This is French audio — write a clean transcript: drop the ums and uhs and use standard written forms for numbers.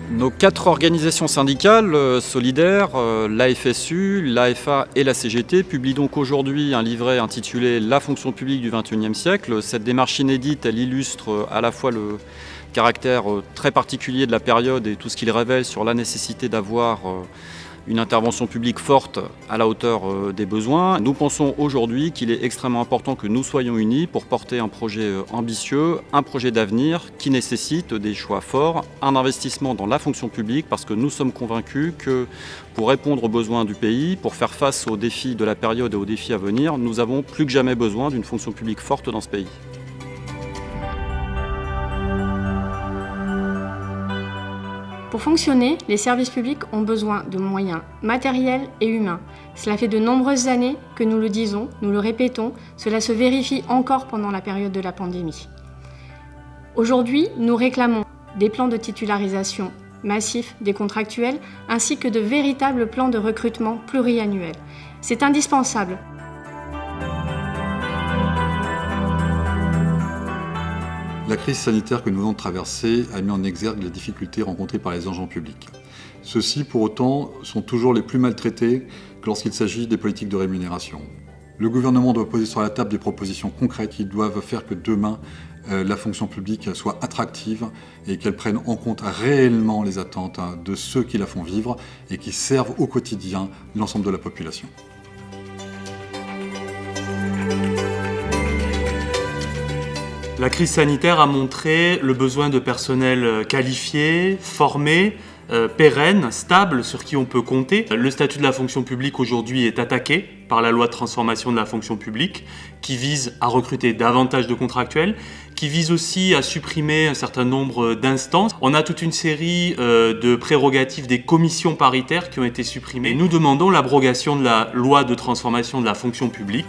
Nos 4 organisations syndicales solidaires, l'AFSU, l'AFA et la CGT, publient donc aujourd'hui un livret intitulé « La fonction publique du XXIe siècle ». Cette démarche inédite, elle illustre à la fois le caractère très particulier de la période et tout ce qu'il révèle sur la nécessité d'avoir une intervention publique forte à la hauteur des besoins. Nous pensons aujourd'hui qu'il est extrêmement important que nous soyons unis pour porter un projet ambitieux, un projet d'avenir qui nécessite des choix forts, un investissement dans la fonction publique parce que nous sommes convaincus que pour répondre aux besoins du pays, pour faire face aux défis de la période et aux défis à venir, nous avons plus que jamais besoin d'une fonction publique forte dans ce pays. Pour fonctionner, les services publics ont besoin de moyens matériels et humains. Cela fait de nombreuses années que nous le disons, nous le répétons, cela se vérifie encore pendant la période de la pandémie. Aujourd'hui, nous réclamons des plans de titularisation massifs des contractuels ainsi que de véritables plans de recrutement pluriannuels. C'est indispensable. La crise sanitaire que nous venons de traverser a mis en exergue les difficultés rencontrées par les agents publics. Ceux-ci, pour autant, sont toujours les plus maltraités que lorsqu'il s'agit des politiques de rémunération. Le gouvernement doit poser sur la table des propositions concrètes qui doivent faire que demain, la fonction publique soit attractive et qu'elle prenne en compte réellement les attentes de ceux qui la font vivre et qui servent au quotidien l'ensemble de la population. La crise sanitaire a montré le besoin de personnel qualifié, formé, pérenne, stable, sur qui on peut compter. Le statut de la fonction publique aujourd'hui est attaqué par la loi de transformation de la fonction publique qui vise à recruter davantage de contractuels, qui vise aussi à supprimer un certain nombre d'instances. On a toute une série de prérogatives des commissions paritaires qui ont été supprimées. Nous demandons l'abrogation de la loi de transformation de la fonction publique.